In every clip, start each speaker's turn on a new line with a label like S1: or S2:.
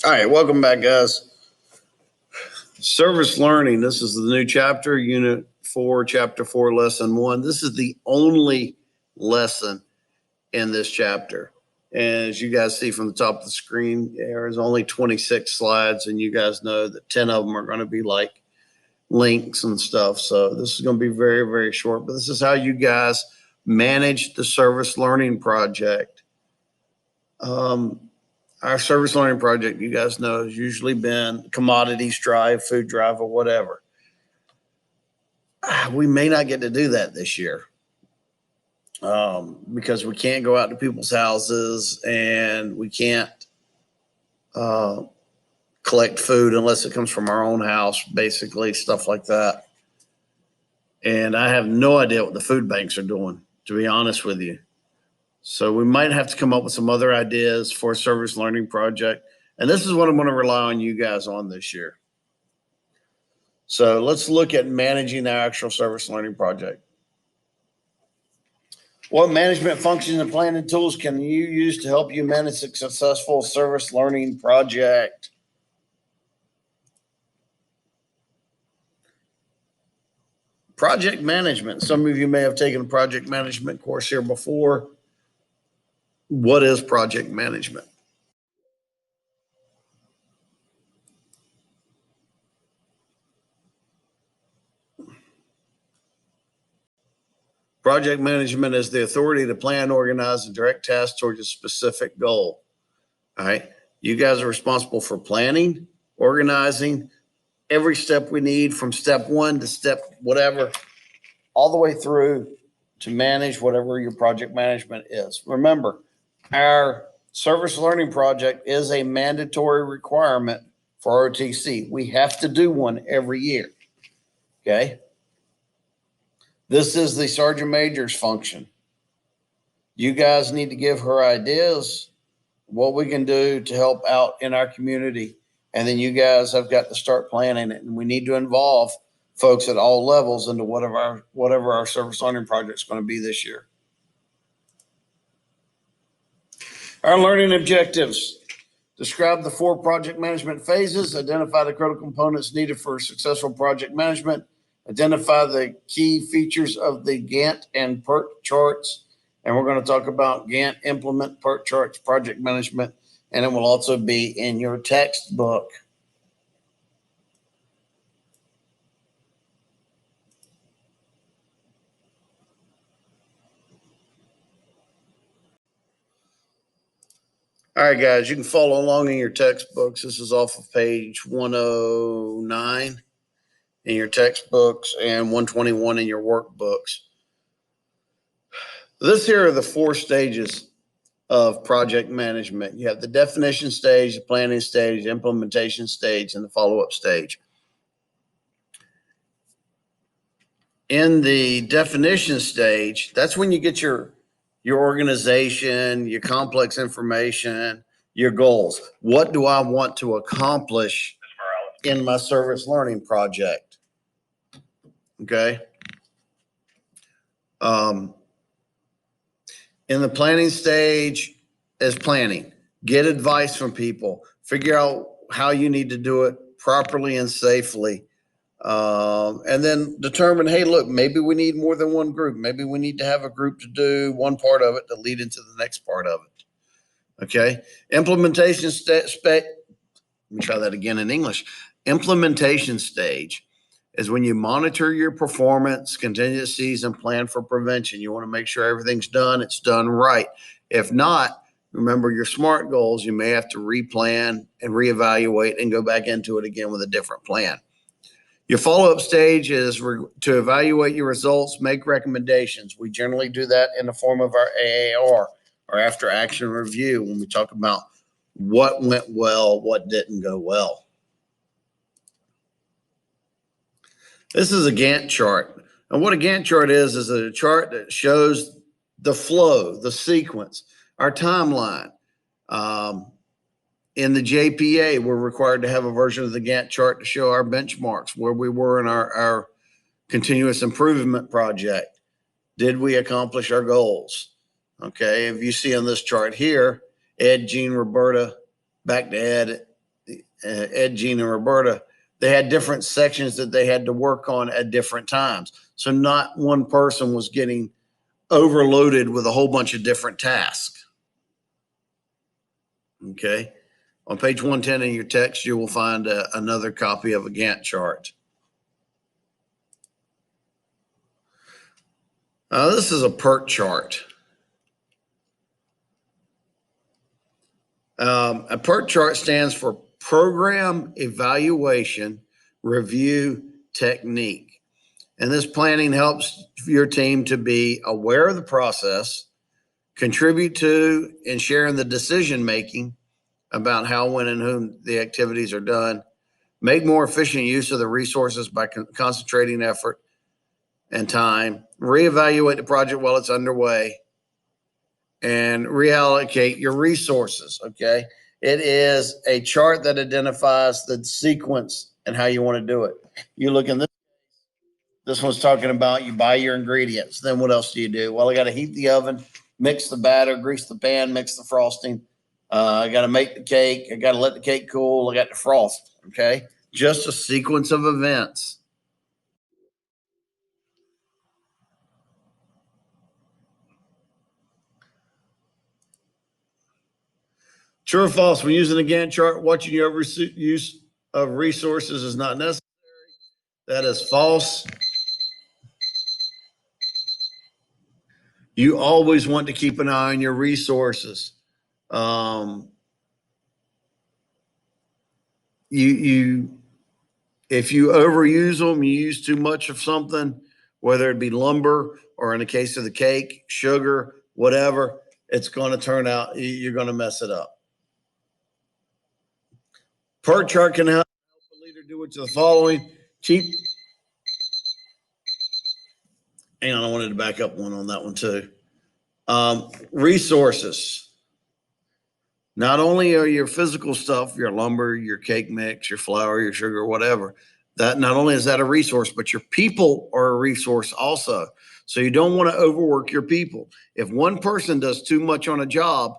S1: All right, welcome back, guys. Service learning. This is the new chapter, Unit 4, Chapter 4, Lesson 1. This is the only lesson in this chapter. And as you guys see from the top of the screen, there's only 26 slides, and you guys know that 10 of them are going to be like links and stuff. So this is going to be very, very short, but this is how you guys manage the service learning project. Our service learning project, you guys know, has usually been commodities drive, food drive, or whatever. We may not get to do that this year because we can't go out to people's houses and we can't collect food unless it comes from our own house, basically, stuff like that. And I have no idea what the food banks are doing, to be honest with you. So we might have to come up with some other ideas for a service learning project. And this is what I'm going to rely on you guys on this year. So let's look at managing our actual service learning project. What management functions and planning tools can you use to help you manage a successful service learning project? Project management. Some of you may have taken a project management course here before. What is project management? Project management is the authority to plan, organize, and direct tasks towards a specific goal. All right. You guys are responsible for planning, organizing every step we need from step one to step whatever, all the way through to manage whatever your project management is. Remember, our service learning project is a mandatory requirement for ROTC. We have to do one every year. Okay. This is the Sergeant Major's function. You guys need to give her ideas, what we can do to help out in our community. And then you guys have got to start planning it. And we need to involve folks at all levels into whatever our service learning project is going to be this year. Our learning objectives. Describe the 4 project management phases. Identify the critical components needed for successful project management. Identify the key features of the Gantt and PERT charts. And we're going to talk about Gantt, implement, PERT charts, project management, and it will also be in your textbook. All right, guys, you can follow along in your textbooks. This is off of page 109 in your textbooks and 121 in your workbooks. This here are the 4 stages of project management. You have the definition stage, the planning stage, the implementation stage, and the follow-up stage. In the definition stage, that's when you get your organization, your complex information, your goals. What do I want to accomplish in my service learning project? Okay. In the planning stage is planning. Get advice from people. Figure out how you need to do it properly and safely. And then determine, hey, look, maybe we need more than one group. Maybe we need to have a group to do one part of it to lead into the next part of it. Okay. Implementation let me try that again in English. Implementation stage is when you monitor your performance, contingencies, and plan for prevention. You want to make sure everything's done. It's done right. If not, remember your SMART goals. You may have to replan and reevaluate and go back into it again with a different plan. Your follow-up stage is to evaluate your results, make recommendations. We generally do that in the form of our AAR, or after action review, when we talk about what went well, what didn't go well. This is a Gantt chart. And what a Gantt chart is a chart that shows the flow, the sequence, our timeline. In the JPA, we're required to have a version of the Gantt chart to show our benchmarks, where we were in our continuous improvement project. Did we accomplish our goals? Okay, if you see on this chart here, Ed, Jean, Roberta, back to Ed, Ed, Gene, and Roberta, they had different sections that they had to work on at different times. So not one person was getting overloaded with a whole bunch of different tasks. Okay. On page 110 in your text, you will find another copy of a Gantt chart. This is a PERT chart. A PERT chart stands for Program Evaluation Review Technique. And this planning helps your team to be aware of the process, contribute to and share in the decision making about how, when, and whom the activities are done, make more efficient use of the resources by concentrating effort and time, reevaluate the project while it's underway, and reallocate your resources. Okay. It is a chart that identifies the sequence and how you want to do it. You look in this one's talking about you buy your ingredients. Then what else do you do? Well, I got to heat the oven, mix the batter, grease the pan, mix the frosting. I got to make the cake. I got to let the cake cool. I got to frost. Okay. Just a sequence of events. True or false? When using a Gantt chart, watching your use of resources is not necessary. That is false. You always want to keep an eye on your resources. If you overuse them, you use too much of something, whether it be lumber or in the case of the cake, sugar, whatever, it's going to turn out, you're going to mess it up. PERT chart can help a leader do what's the following. Hang on, I wanted to back up one on that one too. Resources. Not only are your physical stuff, your lumber, your cake mix, your flour, your sugar, whatever, that not only is that a resource, but your people are a resource also. So you don't want to overwork your people. If one person does too much on a job,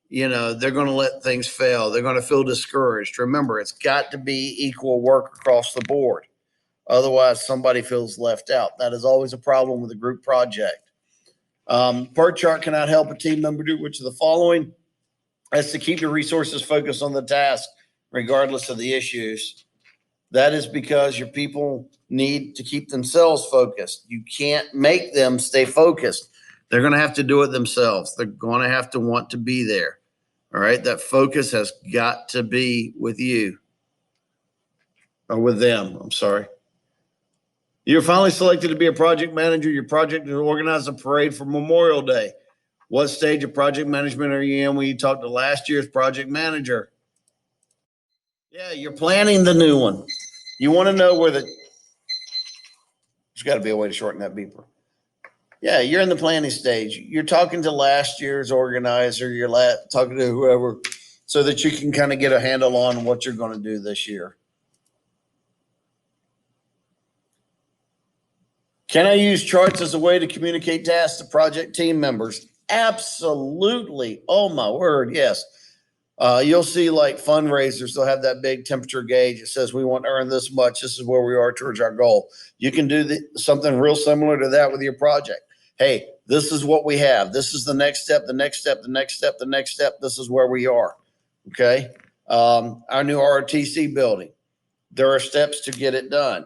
S1: they're going to let things fail. They're going to feel discouraged. Remember, it's got to be equal work across the board. Otherwise, somebody feels left out. That is always a problem with a group project. PERT chart cannot help a team member do which of the following. That's to keep your resources focused on the task, regardless of the issues. That is because your people need to keep themselves focused. You can't make them stay focused. They're going to have to do it themselves. They're going to have to want to be there. All right. That focus has got to be with you or with them. I'm sorry. You're finally selected to be a project manager. Your project is to organize a parade for Memorial Day. What stage of project management are you in when you talk to last year's project manager? Yeah, you're planning the new one. You want to know where there's got to be a way to shorten that beeper. Yeah, you're in the planning stage. You're talking to last year's organizer. You're talking to whoever so that you can kind of get a handle on what you're going to do this year. Can I use charts as a way to communicate tasks to project team members? Absolutely. Oh, my word. Yes. You'll see like fundraisers, they'll have that big temperature gauge. It says we want to earn this much. This is where we are towards our goal. You can do something real similar to that with your project. Hey, this is what we have. This is the next step, the next step, the next step, the next step. This is where we are. Okay. Our new ROTC building, there are steps to get it done.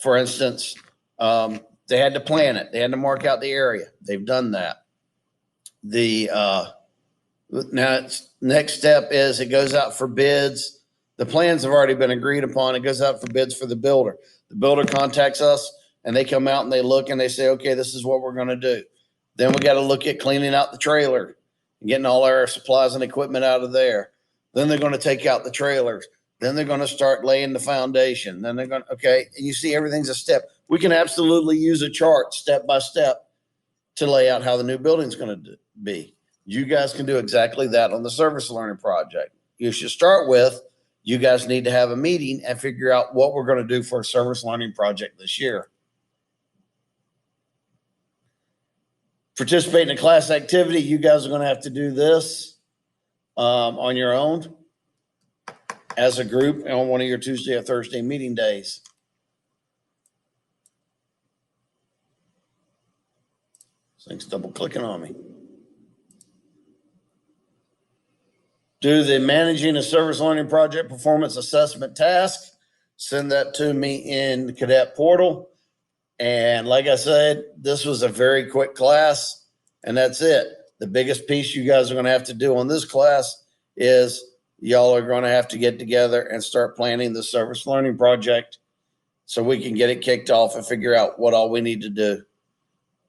S1: For instance, they had to plan it. They had to mark out the area. They've done that. Now, next step is it goes out for bids. The plans have already been agreed upon. It goes out for bids for the builder. The builder contacts us and they come out and they look and they say, okay, this is what we're going to do. Then we got to look at cleaning out the trailer and getting all our supplies and equipment out of there. Then they're going to take out the trailers. Then they're going to start laying the foundation. Then they're going to, okay. And you see everything's a step. We can absolutely use a chart step by step to lay out how the new building's going to be. You guys can do exactly that on the service learning project. You should start with, you guys need to have a meeting and figure out what we're going to do for a service learning project this year. Participate in a class activity. You guys are going to have to do this on your own. as a group on one of your Tuesday or Thursday meeting days. This thing's double clicking on me. Do the managing a service learning project performance assessment task. Send that to me in the cadet portal. And like I said, this was a very quick class, and that's it. The biggest piece you guys are going to have to do on this class is y'all are going to have to get together and start planning the service learning project so we can get it kicked off and figure out what all we need to do.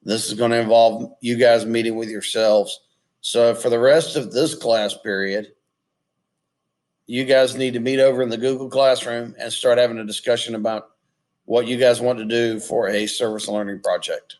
S1: This is going to involve you guys meeting with yourselves. So for the rest of this class period, you guys need to meet over in the Google Classroom and start having a discussion about what you guys want to do for a service learning project.